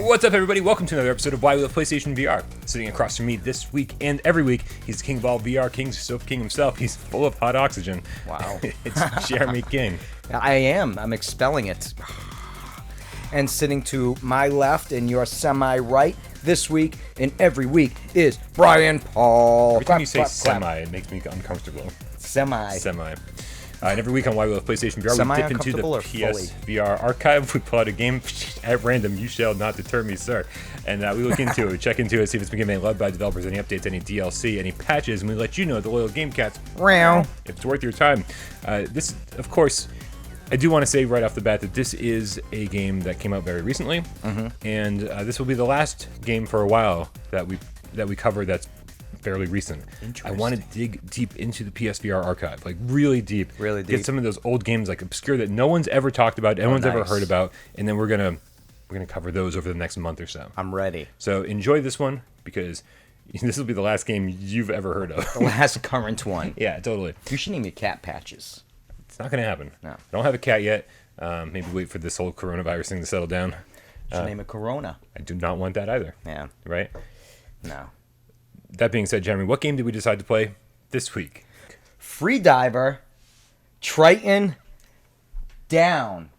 What's up, everybody? Welcome to another episode of Why We Love PlayStation VR. Sitting across from me this week and every week, he's the king of all VR kings, Soap King himself. He's full of hot oxygen. Wow. It's Jeremy King. I am. I'm expelling it. And sitting to my left and your semi-right this week and every week is Brian Paul. Every time you say semi, it makes me uncomfortable. Semi. And every week on Why We Love PlayStation VR, we dip into the PSVR archive. We pull out a game at random. You shall not deter me, sir. And we look into it, we check into it, see if it's been given loved by developers, any updates, any DLC, any patches, and we let you know, the loyal game cats, if it's worth your time. This, of course, I do want to say right off the bat that this is a game that came out very recently, and this will be the last game for a while that we cover that's fairly recent. I want to dig deep into the PSVR archive, like really deep. Get some of those old games like obscure that no one's ever talked about, no one's ever heard about, and then we're gonna cover those over the next month or so. I'm ready. So enjoy this one because this will be the last game you've ever heard of. The last current one. Yeah, totally. You should name your cat Patches. It's not gonna happen. No. I don't have a cat yet. Maybe wait for this whole coronavirus thing to settle down. You should name it Corona. I do not want that either. Yeah. Right? No. That being said, Jeremy, what game did we decide to play this week? Freediver, Triton, down.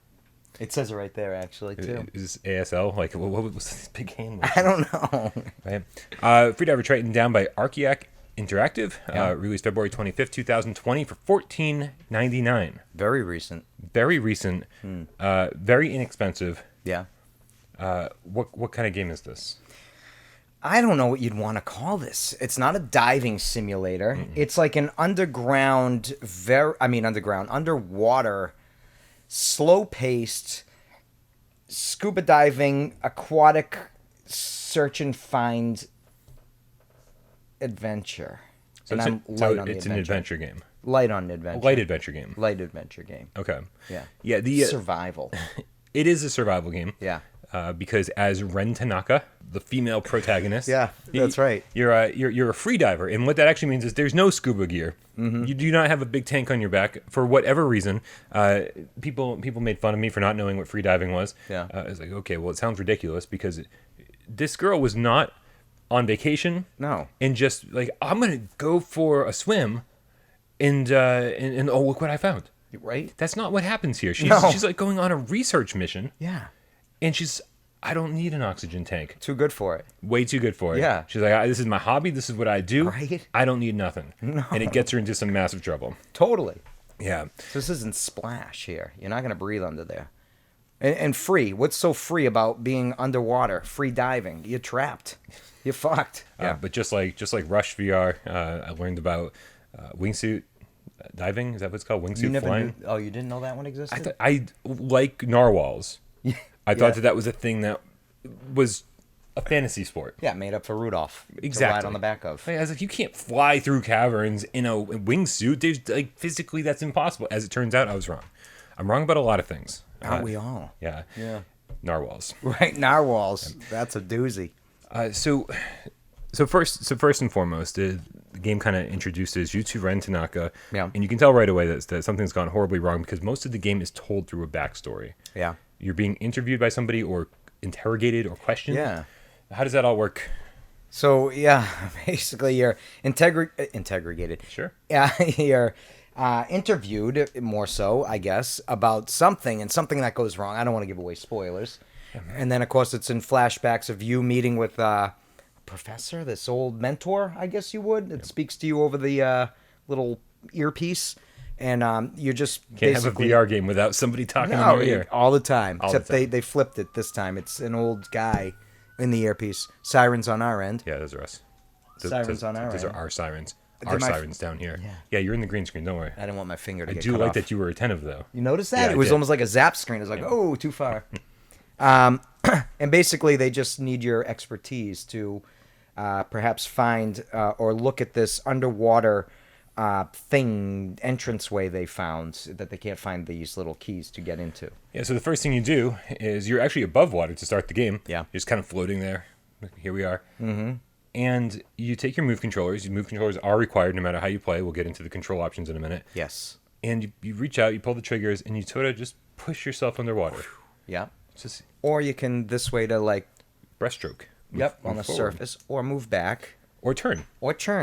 It says it right there, actually, too. Is this ASL? Like, what was this big hand? I don't know. Right. Freediver Triton down by Archiac Interactive, released February 25th, 2020 for $14.99. Very recent. Very recent. Very inexpensive. Yeah. What kind of game is this? I don't know what you'd want to call this. It's not a diving simulator. Mm-mm. It's like an underwater, slow-paced, scuba diving, aquatic, search and find adventure. So it's an adventure game. Light on adventure. Light adventure game. Light adventure game. Okay. Yeah. Yeah. The survival. It is a survival game. Yeah. Because as Ren Tanaka, the female protagonist, that's right. You're a free diver, and what that actually means is there's no scuba gear. Mm-hmm. You do not have a big tank on your back for whatever reason. People made fun of me for not knowing what free diving was. Yeah, I was like, okay, well, it sounds ridiculous because this girl was not on vacation. No, and just like I'm gonna go for a swim, and oh, look what I found. Right. That's not what happens here. She's like going on a research mission. Yeah. And I don't need an oxygen tank. Too good for it. Way too good for it. Yeah. She's like, this is my hobby. This is what I do. Right. I don't need nothing. No. And it gets her into some massive trouble. Totally. Yeah. So this isn't Splash here. You're not going to breathe under there. And free. What's so free about being underwater? Free diving. You're trapped. You're fucked. Yeah. But just like Rush VR, I learned about wingsuit diving. Is that what it's called? Wingsuit flying? You didn't know that one existed? I like narwhals. I thought that was a thing that was a fantasy sport. Yeah, made up for Rudolph. Exactly. To ride on the back of. I was like, you can't fly through caverns in a wingsuit. There's physically that's impossible. As it turns out, I was wrong. I'm wrong about a lot of things. Aren't we all? Yeah. Yeah. Narwhals. Right, narwhals. That's a doozy. So first and foremost, the game kind of introduces you to Ren Tanaka. Yeah. And you can tell right away that something's gone horribly wrong because most of the game is told through a backstory. Yeah. You're being interviewed by somebody or interrogated or questioned. Yeah. How does that all work? So, yeah, basically you're interrogated. Sure. Yeah, you're interviewed, more so, I guess, about something and something that goes wrong. I don't want to give away spoilers. And then, of course, it's in flashbacks of you meeting with a professor, this old mentor, I guess you would. It speaks to you over the little earpiece. And you just can't have a VR game without somebody talking in your ear. All the time. Except they flipped it this time. It's an old guy in the earpiece. Sirens on our end. Yeah, those are us. Sirens on our end. Those are our sirens. Our sirens down here. Yeah, you're in the green screen. Don't worry. I didn't want my finger to get cut off. I do like off. that you were attentive, though. You noticed that? Yeah, it was almost like a zap screen. It was like, oh, too far. And basically, they just need your expertise to perhaps find or look at this underwater entranceway they found that they can't find these little keys to get into. Yeah, so the first thing you do is you're actually above water to start the game. Yeah. You're just kind of floating there. Here we are. Mm-hmm. And you take your move controllers. Your move controllers are required no matter how you play. We'll get into the control options in a minute. Yes. And you reach out, you pull the triggers, and you sort of just push yourself underwater. Yeah. Just, or you can this way to like breaststroke. Move on the forward. surface, or move back. Or turn.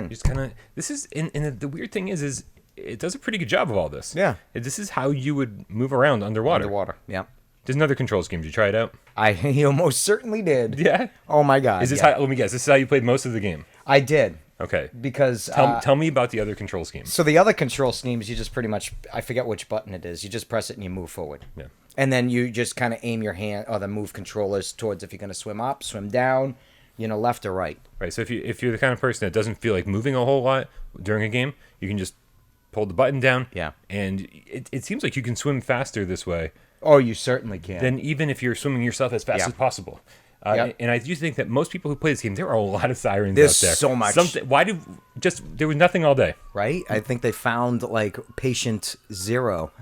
Just kind of. This is, and the weird thing is it does a pretty good job of all this. Yeah. This is how you would move around underwater. Yeah. There's another control scheme. Did you try it out? I almost certainly did. Yeah. Oh my God. Is this how? Let me guess. This is how you played most of the game. I did. Okay. Because tell me about the other control schemes. So the other control schemes, you just pretty much, I forget which button it is. You just press it and you move forward. Yeah. And then you just kind of aim your hand or the move controllers towards if you're going to swim up, swim down, left or right. Right. So if you're the kind of person that doesn't feel like moving a whole lot during a game, you can just pull the button down. Yeah. And it seems like you can swim faster this way. Oh, you certainly can. Than even if you're swimming yourself as fast as possible. And I do think that most people who play this game, there are a lot of sirens There's out there. So much. There was nothing all day. Right? I think they found like patient zero.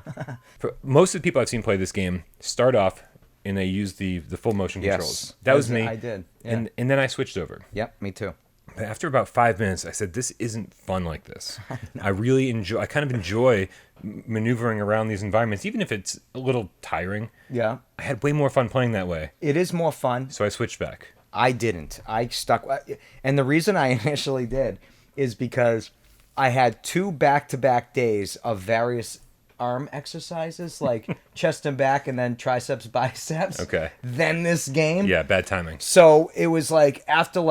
For most of the people I've seen play this game start off and they use the full motion controls. That was me. I did. Yeah. And then I switched over. Yep, me too. But after about 5 minutes, I said, this isn't fun like this. I kind of enjoy maneuvering around these environments, even if it's a little tiring. Yeah. I had way more fun playing that way. It is more fun. So I switched back. I didn't. I stuck. And the reason I initially did is because I had 2 back-to-back days of various arm exercises, like chest and back and then triceps, biceps. Okay. Then this game. Yeah, bad timing. So it was like after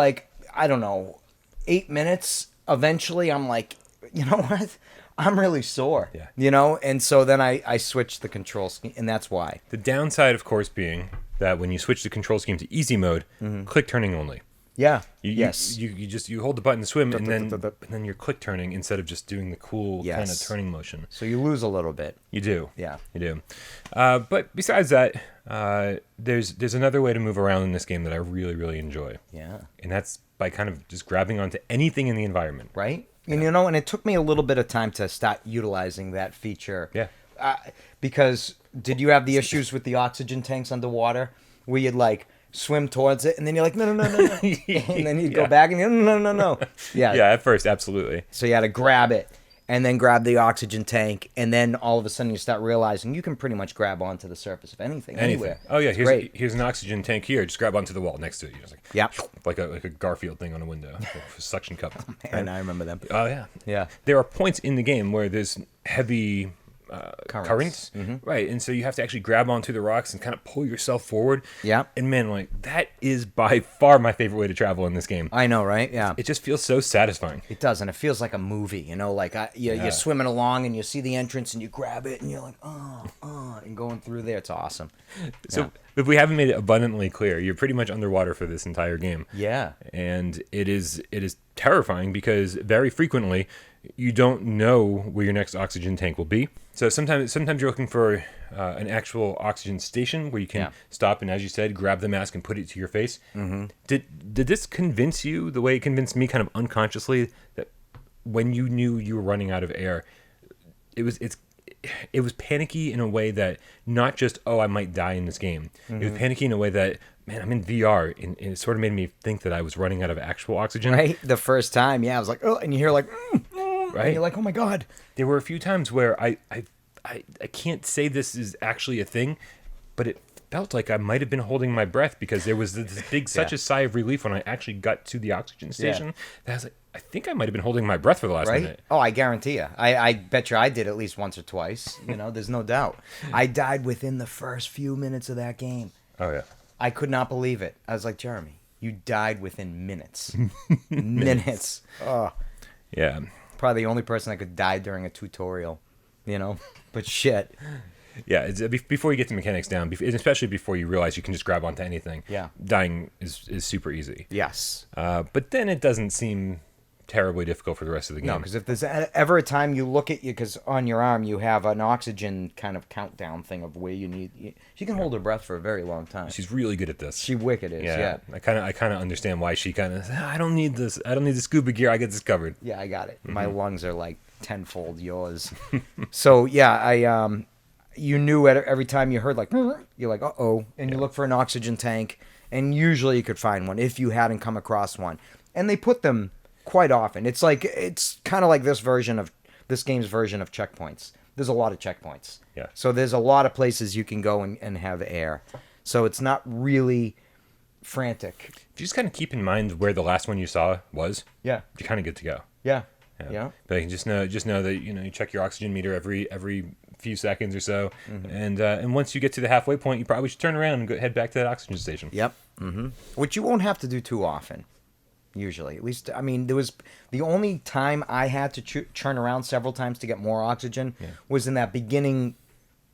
I don't know, 8 minutes, eventually I'm like, you know what? I'm really sore. Yeah. And so then I switched the control scheme, and that's why. The downside, of course, being that when you switch the control scheme to easy mode, click turning only. Yeah. You hold the button to swim, and then you're click turning instead of just doing the cool kind of turning motion. So you lose a little bit. You do. Yeah. You do. But besides that, there's another way to move around in this game that I really, really enjoy. Yeah. And that's by kind of just grabbing onto anything in the environment. Right? And and it took me a little bit of time to start utilizing that feature. Yeah. Because did you have the issues with the oxygen tanks underwater where you'd swim towards it and then you're like, no. And then you'd go back and you're no. Yeah. Yeah, at first, absolutely. So you had to grab it and then grab the oxygen tank. And then all of a sudden you start realizing you can pretty much grab onto the surface of anything. Anywhere. Oh, yeah. Here's an oxygen tank here. Just grab onto the wall next to it. You're just like a Garfield thing on a window. A suction cup. And I remember them. Oh, yeah. Yeah. There are points in the game where there's heavy currents. Right, and so you have to actually grab onto the rocks and kind of pull yourself forward. Yeah. And man, that is by far my favorite way to travel in this game. I know, right? Yeah. It just feels so satisfying. It does, and it feels like a movie, you're swimming along and you see the entrance and you grab it and you're like, and going through there. It's awesome. So if we haven't made it abundantly clear, you're pretty much underwater for this entire game. Yeah. And it is terrifying because very frequently you don't know where your next oxygen tank will be. So sometimes you're looking for an actual oxygen station where you can stop and, as you said, grab the mask and put it to your face. Mm-hmm. Did this convince you the way it convinced me, kind of unconsciously, that when you knew you were running out of air, it was panicky in a way that not just, I might die in this game. Mm-hmm. It was panicky in a way that, man, I'm in VR, and it sort of made me think that I was running out of actual oxygen. Right? The first time, I was like, and you hear right? And you're like, oh my God. There were a few times where I can't say this is actually a thing, but it felt like I might have been holding my breath because there was this big, such a sigh of relief when I actually got to the oxygen station. That I was like, I think I might have been holding my breath for the last minute. Oh, I guarantee you. I bet you I did at least once or twice. There's no doubt. I died within the first few minutes of that game. Oh, yeah. I could not believe it. I was like, Jeremy, you died within minutes. Minutes. Oh. Yeah. Probably the only person that could die during a tutorial, but shit. Yeah, it's, before you get the mechanics down, especially before you realize you can just grab onto anything, dying is super easy. Yes. But then it doesn't seem terribly difficult for the rest of the game. No, because if there's ever a time you look at you, because on your arm you have an oxygen kind of countdown thing of where you need. She can hold her breath for a very long time. She's really good at this. She wicked is. Yeah. I kind of understand why she kind of. I don't need this. I don't need the scuba gear. I get this covered. Yeah, I got it. Mm-hmm. My lungs are like tenfold yours. So you knew every time you heard you're like, uh-oh, and you look for an oxygen tank, and usually you could find one if you hadn't come across one. And they put them quite often. It's kind of like this game's version of checkpoints. There's a lot of checkpoints. Yeah. So there's a lot of places you can go and have air. So it's not really frantic. If you just kind of keep in mind where the last one you saw was, Yeah. you're kind of good to go. Yeah. But you just know that you check your oxygen meter every few seconds or so, and once you get to the halfway point, you probably should turn around and head back to that oxygen station. Yep. Which you won't have to do too often. Usually, at least, I mean, there was the only time I had to turn around several times to get more oxygen was in that beginning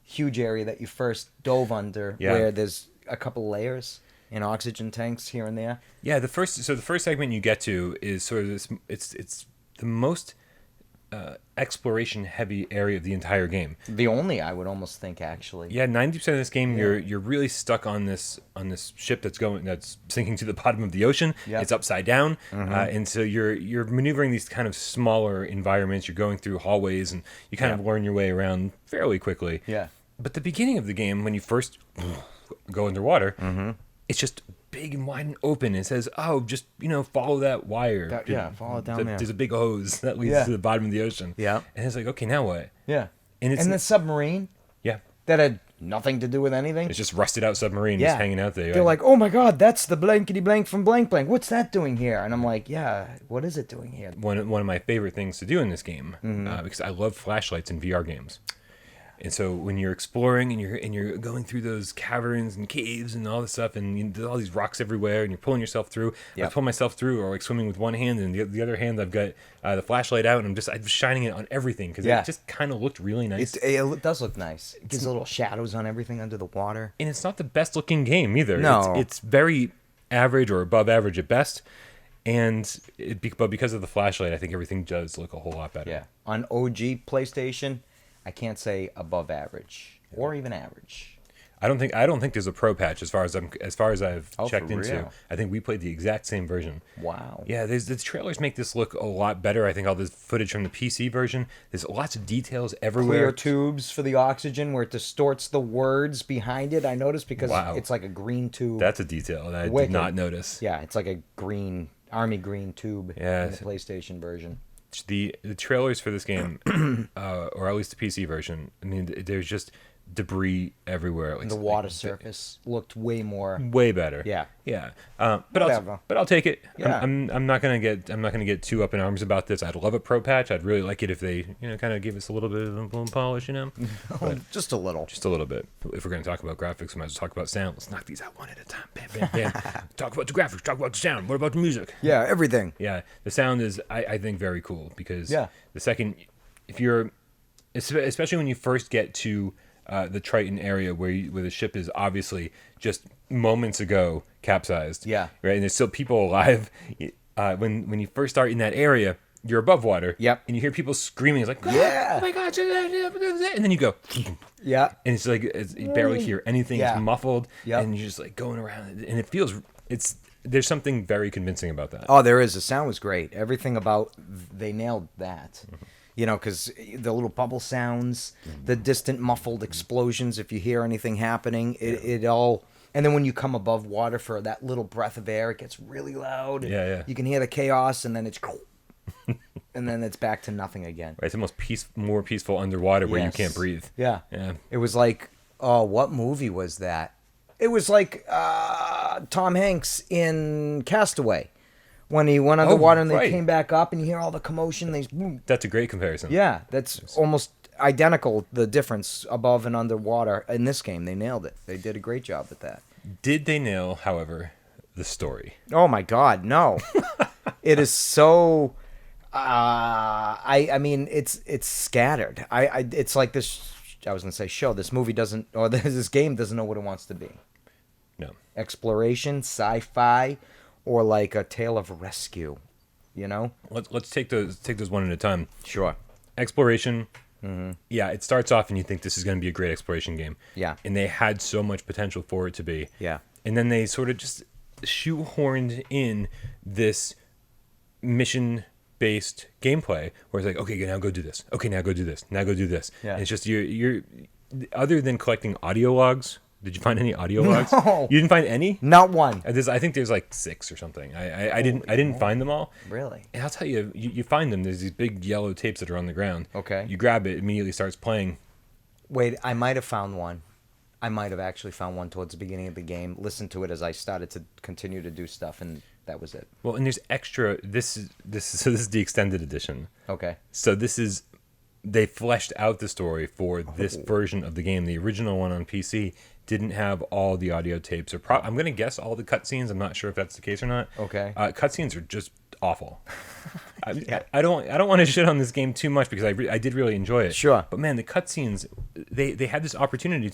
huge area that you first dove under, where there's a couple layers in oxygen tanks here and there. Yeah, the first segment you get to is sort of this. It's the most exploration heavy area of the entire game. The only, I would almost think, actually. Yeah, 90% of this game you're really stuck on this ship that's sinking to the bottom of the ocean. Yep. It's upside down, and so you're maneuvering these kind of smaller environments. You're going through hallways, and you kind of learn your way around fairly quickly. Yeah. But the beginning of the game, when you first go underwater, it's just big and wide and open. It says, "Oh, just follow that wire." Follow it down there. There's a big hose that leads to the bottom of the ocean. Yeah. And it's like, okay, now what? Yeah. And the submarine. Yeah. That had nothing to do with anything. It's just rusted out submarine just hanging out there. They're like, "Oh my God, that's the blankety blank from blank blank. What's that doing here?" And I'm like, "Yeah, what is it doing here?" One of my favorite things to do in this game, because I love flashlights in VR games. And so when you're exploring and you're going through those caverns and caves and all this stuff, and there's all these rocks everywhere, and you're pulling yourself through. I pull myself through, or like swimming with one hand, and the other hand I've got the flashlight out, and I'm shining it on everything because it just kind of looked really nice. It does look nice. It gives little shadows on everything under the water. And it's not the best looking game either. No, it's very average or above average at best. But because of the flashlight, I think everything does look a whole lot better. Yeah, on OG PlayStation, I can't say above average or even average. I don't think there's a pro patch as far as I've checked into. Real? I think we played the exact same version. Wow. Yeah, the trailers make this look a lot better. I think all this footage from the PC version, there's lots of details everywhere. Clear tubes for the oxygen where it distorts the words behind it. I noticed because it's like a green tube. That's a detail that I did not notice. Yeah, it's like a green army green tube in the PlayStation version. The trailers for this game, or at least the PC version, I mean, there's just debris everywhere. The water surface looked way better. Yeah. But I'll take it. Yeah. I'm not gonna get too up in arms about this. I'd love a pro patch. I'd really like it if they kind of give us a little bit of a polish, But just a little bit. If we're gonna talk about graphics, we might as well talk about sound. Let's knock these out one at a time. Bam, bam, bam. Talk about the graphics. Talk about the sound. What about the music? Yeah, everything. Yeah, the sound is I think very cool because the second especially when you first get to the Triton area where the ship is obviously just moments ago capsized. Yeah. Right, and there's still people alive. When you first start in that area, you're above water. Yep. And you hear people screaming. It's like, yeah, oh my God, and then you go, yeah, and it's like you barely hear anything. Yeah. It's muffled, Yep. and you're just like going around, and it feels there's something very convincing about that. Oh, there is. The sound was great. Everything about they nailed that. Because the little bubble sounds, the distant muffled explosions, if you hear anything happening, it all... And then when you come above water for that little breath of air, it gets really loud. Yeah. You can hear the chaos, and then it's... and then it's back to nothing again. Right, it's almost more peaceful underwater where you can't breathe. Yeah. Yeah. It was like... Oh, what movie was that? It was like Tom Hanks in Castaway. When he went underwater and they came back up, and you hear all the commotion. That's a great comparison. Yeah, that's almost identical, the difference above and underwater. In this game, they nailed it. They did a great job with that. Did they nail, however, the story? Oh, my God, no. It is so... I mean, it's scattered. It's like this... I was going to say show. This movie doesn't... Or this game doesn't know what it wants to be. No. Exploration, sci-fi... Or like a tale of rescue, Let's take those one at a time. Sure. Exploration. Mm-hmm. Yeah, it starts off and you think this is going to be a great exploration game. Yeah. And they had so much potential for it to be. Yeah. And then they sort of just shoehorned in this mission-based gameplay where it's like, okay, now go do this. Okay, now go do this. Now go do this. Yeah. And it's just you're other than collecting audio logs. Did you find any audio logs? No. You didn't find any? Not one. I think there's like 6 or something. I didn't find them all. Really? And I'll tell you, you find them. There's these big yellow tapes that are on the ground. Okay. You grab it, immediately starts playing. Wait, I might have found one. I might have actually found one towards the beginning of the game, listened to it as I started to continue to do stuff, and that was it. Well, and there's extra. This is the extended edition. Okay. So they fleshed out the story for this version of the game. The original one on PC didn't have all the audio tapes, or I'm going to guess all the cutscenes. I'm not sure if that's the case or not. Okay. Cutscenes are just awful. I don't want to shit on this game too much because I did really enjoy it. Sure. But man, the cutscenes, they had this opportunity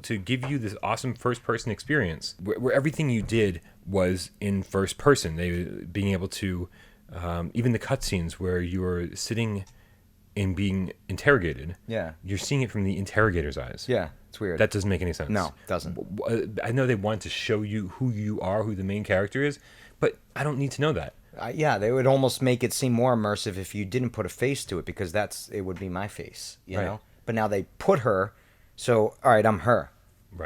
to give you this awesome first person experience where everything you did was in first person. They being able to even the cutscenes where you were sitting and being interrogated. Yeah. You're seeing it from the interrogator's eyes. Yeah. It's weird. That doesn't make any sense. No, it doesn't. I know they want to show you who you are, who the main character is, but I don't need to know that. Yeah, they would almost make it seem more immersive if you didn't put a face to it, because it would be my face, you know? But now they put her, so, all right, I'm her,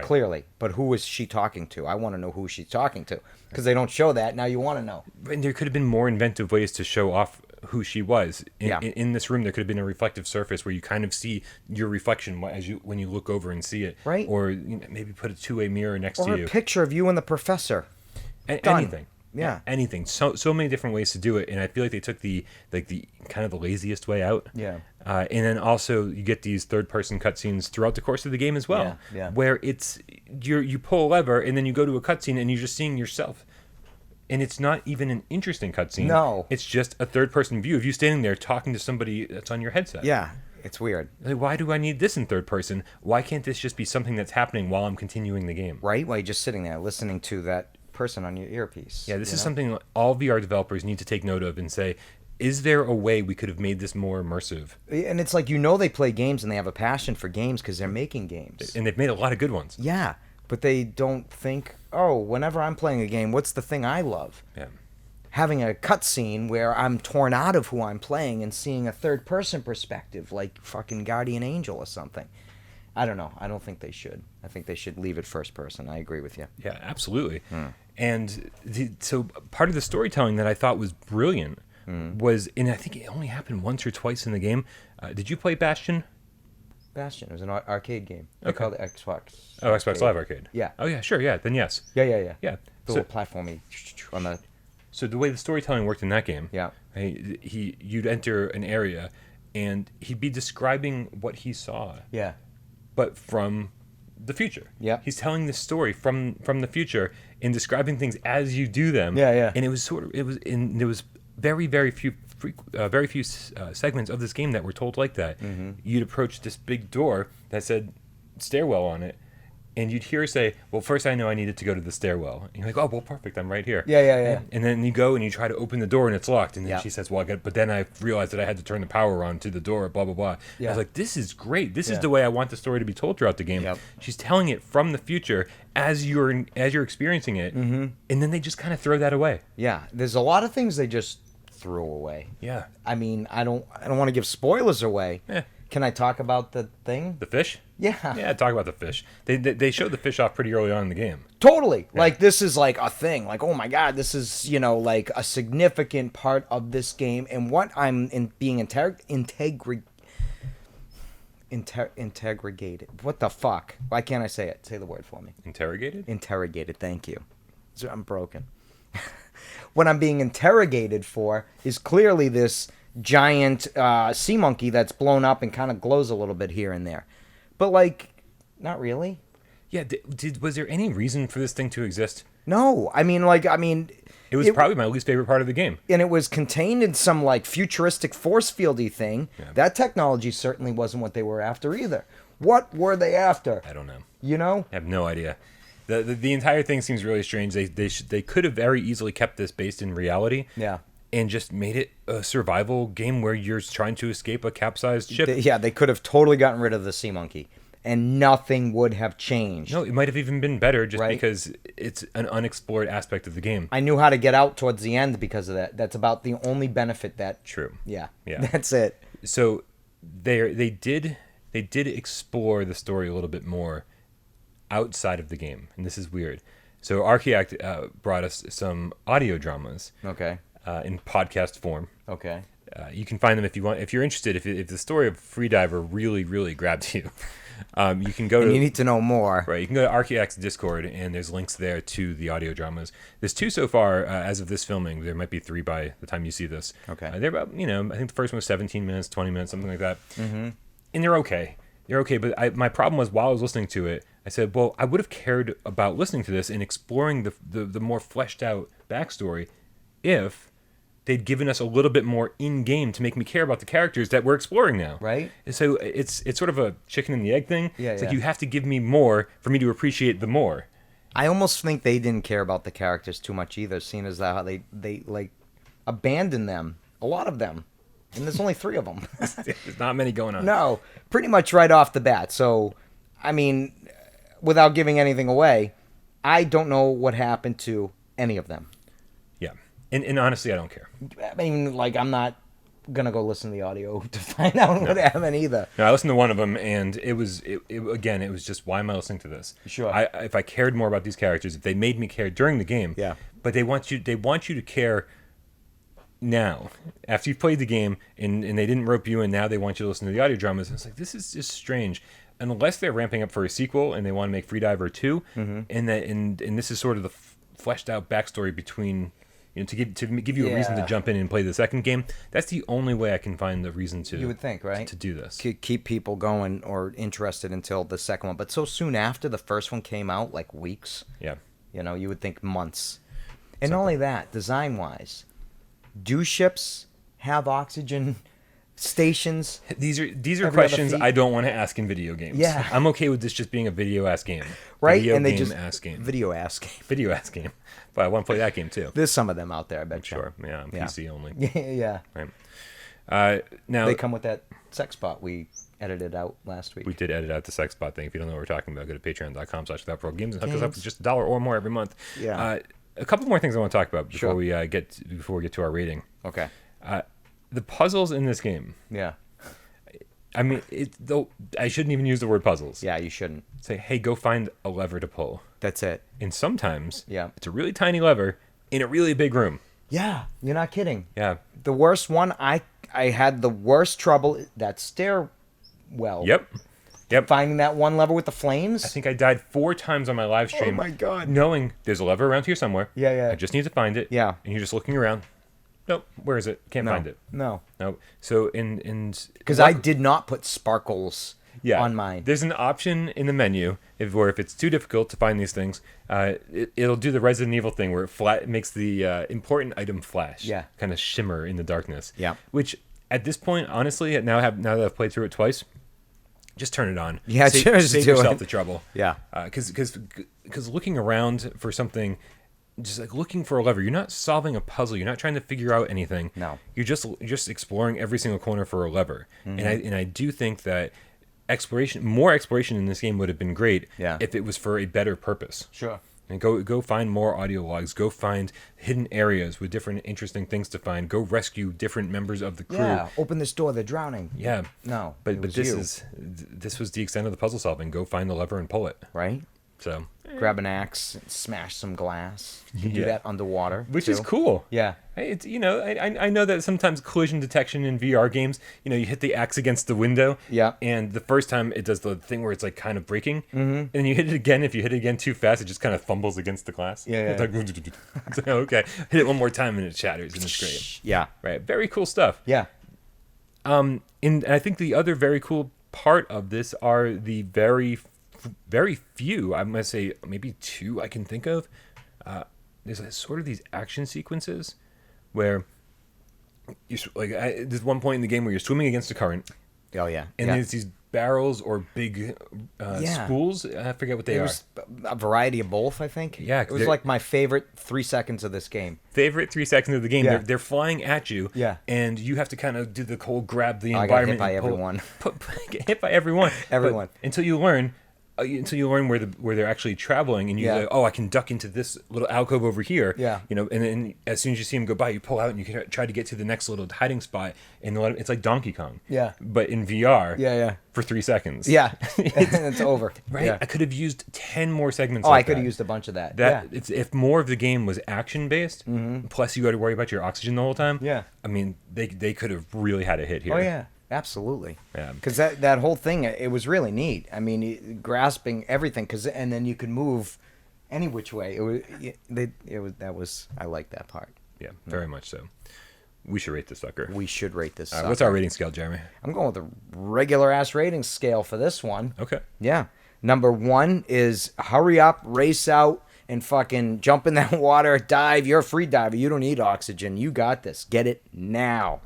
clearly. But who is she talking to? I want to know who she's talking to, because they don't show that. Now you want to know. And there could have been more inventive ways to show off who she was. In this room, there could have been a reflective surface where you kind of see your reflection when you look over and see it. Right. Or maybe put a two-way mirror next to you. Or a picture of you and the professor. Anything. Yeah. Anything. So many different ways to do it, and I feel like they took the kind of the laziest way out. Yeah. And then also you get these third-person cutscenes throughout the course of the game as well. Yeah. Where it's you pull a lever and then you go to a cutscene and you're just seeing yourself. And it's not even an interesting cutscene. No. It's just a third-person view of you standing there talking to somebody that's on your headset. Yeah. It's weird. Like, why do I need this in third person? Why can't this just be something that's happening while I'm continuing the game? Right? While you're just sitting there listening to that person on your earpiece. Yeah, this is something all VR developers need to take note of and say, is there a way we could have made this more immersive? And it's like, they play games and they have a passion for games because they're making games. And they've made a lot of good ones. Yeah, but they don't think, whenever I'm playing a game, what's the thing I love? Yeah. Having a cutscene where I'm torn out of who I'm playing and seeing a third-person perspective, like fucking Guardian Angel or something. I don't know. I don't think they should. I think they should leave it first person. I agree with you. Yeah, absolutely. And so part of the storytelling that I thought was brilliant was, and I think it only happened once or twice in the game. Did you play Bastion? Bastion. It was an arcade game. They called it Xbox. Oh, Xbox Live Arcade. Yeah. Oh, yeah, sure, yeah. Then yes. Yeah. Yeah. The little platformy on the... So the way the storytelling worked in that game, yeah, you'd enter an area, and he'd be describing what he saw. Yeah. But from the future. Yeah. He's telling the story from the future and describing things as you do them. Yeah. And there was very few segments of this game that were told like that. Mm-hmm. You'd approach this big door that said stairwell on it, and you'd hear her say, well, first I know I needed to go to the stairwell. And you're like, oh, well, perfect, I'm right here. Yeah. And then you go and you try to open the door and it's locked. And then Yeah. she says, well, but then I realized that I had to turn the power on to the door, blah, blah, blah. Yeah. I was like, this is great. This is Yeah. the way I want the story to be told throughout the game. Yep. She's telling it from the future as you're experiencing it. Mm-hmm. And then they just kind of throw that away. Yeah. There's a lot of things they just threw away. Yeah. I mean, I don't want to give spoilers away. Yeah. Can I talk about the thing? The fish? Yeah. Yeah, talk about the fish. They showed the fish off pretty early on in the game. Totally. Yeah. Like, this is like a thing. Like, oh my God, this is, like a significant part of this game. And what I'm being integrated. What the fuck? Why can't I say it? Say the word for me. Interrogated? Interrogated. Thank you. So I'm broken. What I'm being interrogated for is clearly this giant sea monkey that's blown up and kind of glows a little bit here and there. But, like, not really. Yeah, was there any reason for this thing to exist? No. I mean... It was probably my least favorite part of the game. And it was contained in some, like, futuristic force fieldy thing. Yeah. That technology certainly wasn't what they were after either. What were they after? I don't know. You know? I have no idea. The entire thing seems really strange. They could have very easily kept this based in reality. Yeah. And just made it a survival game where you're trying to escape a capsized ship. They could have totally gotten rid of the sea monkey, and nothing would have changed. No, it might have even been better just because it's an unexplored aspect of the game. I knew how to get out towards the end because of that. That's about the only benefit that... True. Yeah. That's it. So they did explore the story a little bit more outside of the game, and this is weird. So Archaeact brought us some audio dramas. Okay. In podcast form. Okay. You can find them if you want. If you're interested, if the story of Freediver really, really grabs you, You can go and to... you need to know more. Right, you can go to RKX Discord, and there's links there to the audio dramas. There's 2 so far, as of this filming. There might be 3 by the time you see this. Okay. They're about, I think the first one was 17 minutes, 20 minutes, something like that. Mm-hmm. And they're okay. They're okay, but my problem was, while I was listening to it, I said, well, I would have cared about listening to this and exploring the more fleshed out backstory if they'd given us a little bit more in-game to make me care about the characters that we're exploring now. Right. And so it's sort of a chicken and the egg thing. Yeah, it's like you have to give me more for me to appreciate the more. I almost think they didn't care about the characters too much either, seeing as how they like abandoned them, a lot of them, and there's only 3 of them. There's not many going on. No, pretty much right off the bat. So, I mean, without giving anything away, I don't know what happened to any of them. Yeah, and honestly, I don't care. I mean, like, I'm not gonna go listen to the audio to find out what happened either. No, I listened to one of them, and it was just, why am I listening to this? Sure. If I cared more about these characters, if they made me care during the game, yeah. But they want you to care now, after you've played the game, and they didn't rope you in. Now they want you to listen to the audio dramas. And it's like, this is just strange. Unless they're ramping up for a sequel and they want to make Freediver 2, and this is sort of the fleshed out backstory between, to give you a reason to jump in and play the second game. That's the only way I can find the reason to. You would think, right? To do this, keep people going or interested until the second one. But so soon after the first one came out, like weeks. Yeah. You would think months. And not only that, design wise, do ships have oxygen stations? These are questions I don't want to ask in video games. Yeah. I'm okay with this just being a video ass game. Right? Video and they game just ass game. Video ass game. Video ass game. But I want to play that game too. There's some of them out there, I bet you. Sure. Yeah, on PC only. Yeah. Right. Now they come with that sex bot we edited out last week. We did edit out the sex bot thing. If you don't know what we're talking about, go to patreon.com/withoutparolegames and hook us up with just $1 or more every month. Yeah. A couple more things I want to talk about before we get to our rating. Okay. The puzzles in this game. Yeah. I mean, I shouldn't even use the word puzzles. Yeah, you shouldn't. Say, hey, go find a lever to pull. That's it. And sometimes, it's a really tiny lever in a really big room. Yeah, you're not kidding. Yeah. The worst one, I had the worst trouble, that stairwell. Yep. Finding that one lever with the flames. I think I died 4 times on my live stream. Oh my God. Knowing there's a lever around here somewhere. Yeah. I just need to find it. Yeah. And you're just looking around. Nope. Where is it? Can't find it. No. So because I did not put sparkles on mine. There's an option in the menu where if it's too difficult to find these things, it'll do the Resident Evil thing where it makes the important item flash. Yeah. Kind of shimmer in the darkness. Yeah. Which at this point, honestly, now that I've played through it twice, just turn it on. Yeah, save yourself the trouble. Yeah. Because looking around for something, just like looking for a lever, you're not solving a puzzle. You're not trying to figure out anything. No. You're just exploring every single corner for a lever. Mm-hmm. And I do think that more exploration in this game would have been great if it was for a better purpose. Sure. And go find more audio logs. Go find hidden areas with different interesting things to find. Go rescue different members of the crew. Yeah, open this door. They're drowning. Yeah. No, but this was the extent of the puzzle solving. Go find the lever and pull it. Right. So grab an axe and smash some glass. You do that underwater, which is cool. Yeah. It's I know that sometimes collision detection in VR games, you hit the axe against the window. Yeah. And the first time it does the thing where it's like kind of breaking. Mm-hmm. And then you hit it again. If you hit it again too fast, it just kind of fumbles against the glass. Yeah. It's like, okay. Hit it one more time and it shatters and it's great. Yeah. Right. Very cool stuff. Yeah. And I think the other very cool part of this are the very few, I'm going to say maybe 2 I can think of. There's sort of these action sequences where there's one point in the game where you're swimming against a current. Oh, yeah. And there's these barrels or big spools. I forget what they are. Was a variety of both, I think. Yeah. It was like my favorite 3 seconds of this game. Favorite 3 seconds of the game. Yeah. They're flying at you. Yeah. And you have to kind of do the whole grab the environment. I got hit by everyone. Get hit by everyone. Everyone. But until you learn where they're actually traveling, and you're like, oh, I can duck into this little alcove over here. Yeah. And then as soon as you see them go by, you pull out and you can try to get to the next little hiding spot, and it's like Donkey Kong. Yeah. But in VR. Yeah. For 3 seconds. Yeah. It's over. Right. Yeah. I could have used 10 more segments. I could have used a bunch of that. If more of the game was action based, plus you got to worry about your oxygen the whole time. Yeah. I mean, they could have really had a hit here. Oh yeah. absolutely. Yeah. Because that whole thing, it was really neat. I mean, grasping everything, and then you could move any which way. I like that part. Yeah, very much so. We should rate this sucker. We should rate this sucker. What's our rating scale, Jeremy? I'm going with a regular ass rating scale for this one. Okay. Yeah. Number 1 is hurry up, race out, and fucking jump in that water, dive. You're a free diver. You don't need oxygen. You got this. Get it now.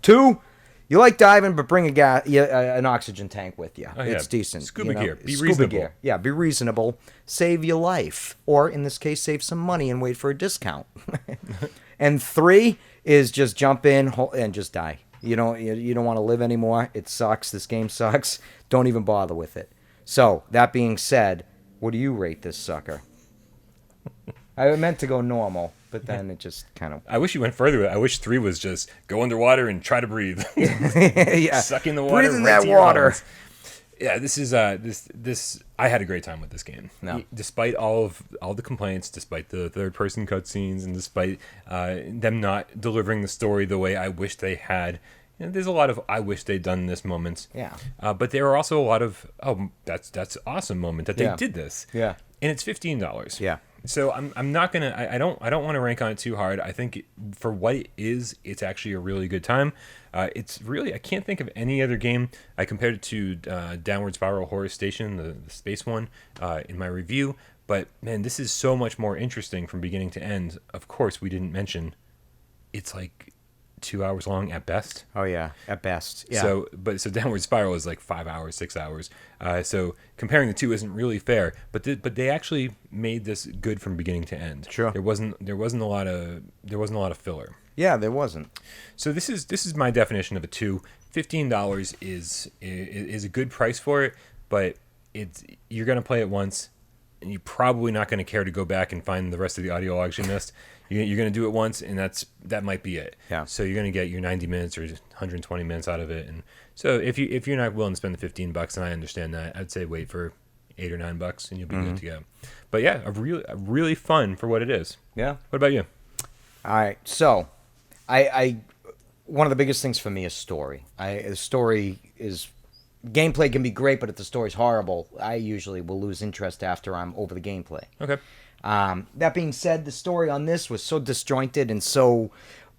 2, you like diving, but bring an oxygen tank with you. Oh, yeah. It's decent. Scuba gear. Be Scuba reasonable. gear. Yeah, be reasonable. Save your life. Or, in this case, save some money and wait for a discount. And 3 is just jump in and just die. You don't want to live anymore. It sucks. This game sucks. Don't even bother with it. So, that being said, what do you rate this sucker? I meant to go normal, but then it just kind of... I wish you went further. I wish 3 was just go underwater and try to breathe. Yeah. Suck in the water. Breathe in that water. Yeah, this is this. I had a great time with this game. No. Despite all the complaints, despite the third-person cutscenes, and despite them not delivering the story the way I wish they had. There's a lot of I wish they'd done this moments. Yeah. But there are also a lot of that's awesome moment that they did this. Yeah. And it's $15. Yeah. So I'm not gonna I don't want to rank on it too hard. I think for what it is, it's actually a really good time. It's really I can't think of any other game. I compared it to Downward Spiral Horror Station, the space one, in my review. But man, this is so much more interesting from beginning to end. Of course, we didn't mention it's like 2 hours long at best. Oh yeah, at best. Yeah. So Downward Spiral is like 5 hours, 6 hours. So comparing the two isn't really fair. But they actually made this good from beginning to end. Sure. There wasn't a lot of filler. Yeah, there wasn't. So this is my definition of a 2. $15 is a good price for it, but you're gonna play it once, and you're probably not gonna care to go back and find the rest of the audio logs you missed. You're going to do it once, and that might be it. Yeah. So you're going to get your 90 minutes or 120 minutes out of it. And so if you're not willing to spend the $15, and I understand that, I'd say wait for $8 or $9, and you'll be good to go. But yeah, a really fun for what it is. Yeah. What about you? All right. So, I one of the biggest things for me is story. The story is gameplay can be great, but if the story's horrible, I usually will lose interest after I'm over the gameplay. Okay. That being said, the story on this was so disjointed and so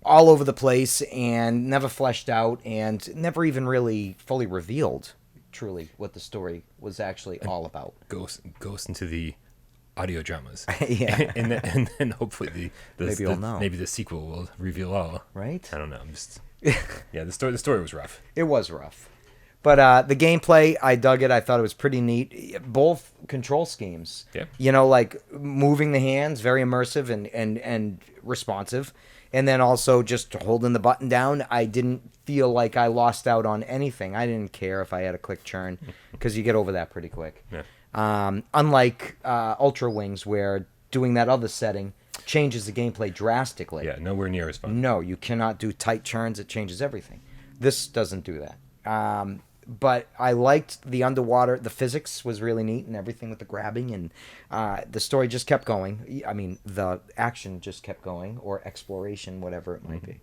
all over the place and never fleshed out and never even really fully revealed truly what the story was actually all about. Goes into the audio dramas. Yeah. and then hopefully maybe you'll know. Maybe the sequel will reveal all. Right? I don't know. Yeah, the story was rough. It was rough. But the gameplay, I dug it. I thought it was pretty neat. Both control schemes. Yeah. Like moving the hands, very immersive and responsive. And then also just holding the button down. I didn't feel like I lost out on anything. I didn't care if I had a quick turn because you get over that pretty quick. Yeah. Unlike Ultra Wings, where doing that other setting changes the gameplay drastically. Yeah, nowhere near as fun. No, you cannot do tight turns. It changes everything. This doesn't do that. But I liked the underwater. The physics was really neat and everything with the grabbing. And the story just kept going. I mean, the action just kept going, or exploration, whatever it might be.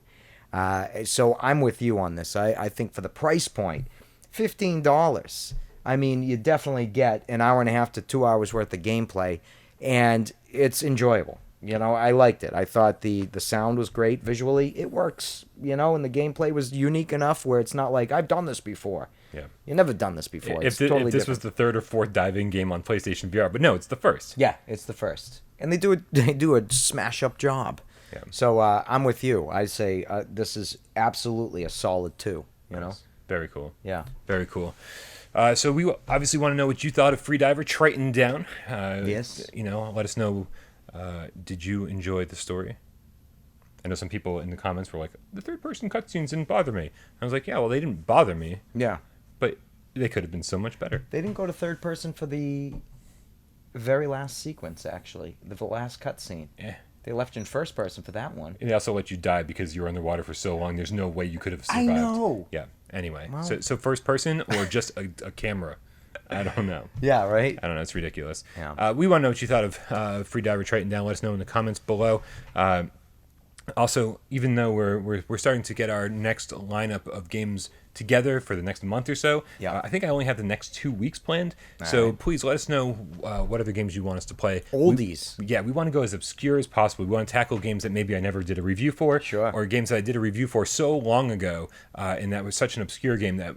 So I'm with you on this. I think for the price point, $15. I mean, you definitely get an hour and a half to 2 hours worth of gameplay. And it's enjoyable. I liked it. I thought the sound was great visually. It works, and the gameplay was unique enough where it's not like, I've done this before. Yeah. You've never done this before. If this was the third or fourth diving game on PlayStation VR, but no, it's the first. Yeah, it's the first. And they do a smash-up job. Yeah. So I'm with you. I say this is absolutely a solid 2, Nice. Very cool. Yeah. Very cool. So we obviously want to know what you thought of Freediver Triton Down. Yes. Let us know. Did you enjoy the story? I know some people in the comments were like, the third-person cutscenes didn't bother me. I was like, yeah, well, they didn't bother me. Yeah. But they could have been so much better. They didn't go to third person for the very last sequence, actually. The last cutscene. Yeah. They left in first person for that one. And they also let you die because you were underwater for so long. There's no way you could have survived. I know. Yeah. Anyway, Well, so first person or just a camera? I don't know. Yeah, right? I don't know. It's ridiculous. Yeah. We want to know what you thought of Freediver Triton Down. Let us know in the comments below. Also, even though we're starting to get our next lineup of games together for the next month or so, I think I only have the next 2 weeks planned. So please let us know what other games you want us to play. Oldies. We want to go as obscure as possible. We want to tackle games that maybe I never did a review for, or games that I did a review for so long ago, and that was such an obscure game that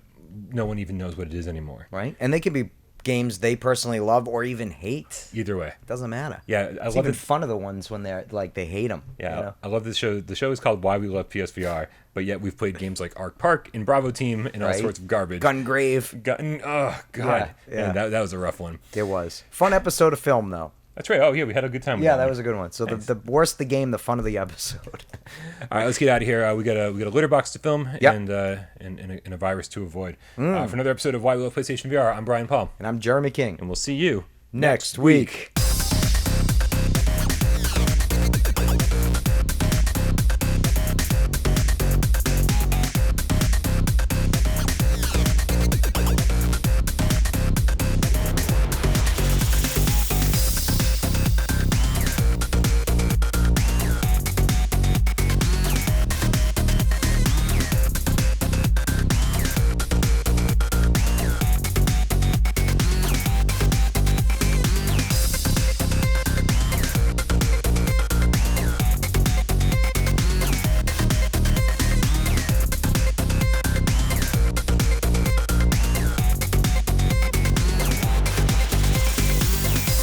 no one even knows what it is anymore. Right, and they can be games they personally love or even hate. Either way, it doesn't matter. It's even fun of the ones when they're like they hate them. I love this show. The show is called Why We Love PSVR, but yet we've played games like Arc Park and Bravo Team and all sorts of garbage. Gungrave. Oh god, and that was a rough one. It was fun episode of film though. That's right. Oh yeah, we had a good time. Yeah, that was a good one. So the worse the game, the fun of the episode. All right, let's get out of here. We got a litter box to film and a virus to avoid. For another episode of Why We Love PlayStation VR, I'm Brian Paul. And I'm Jeremy King. And we'll see you next week.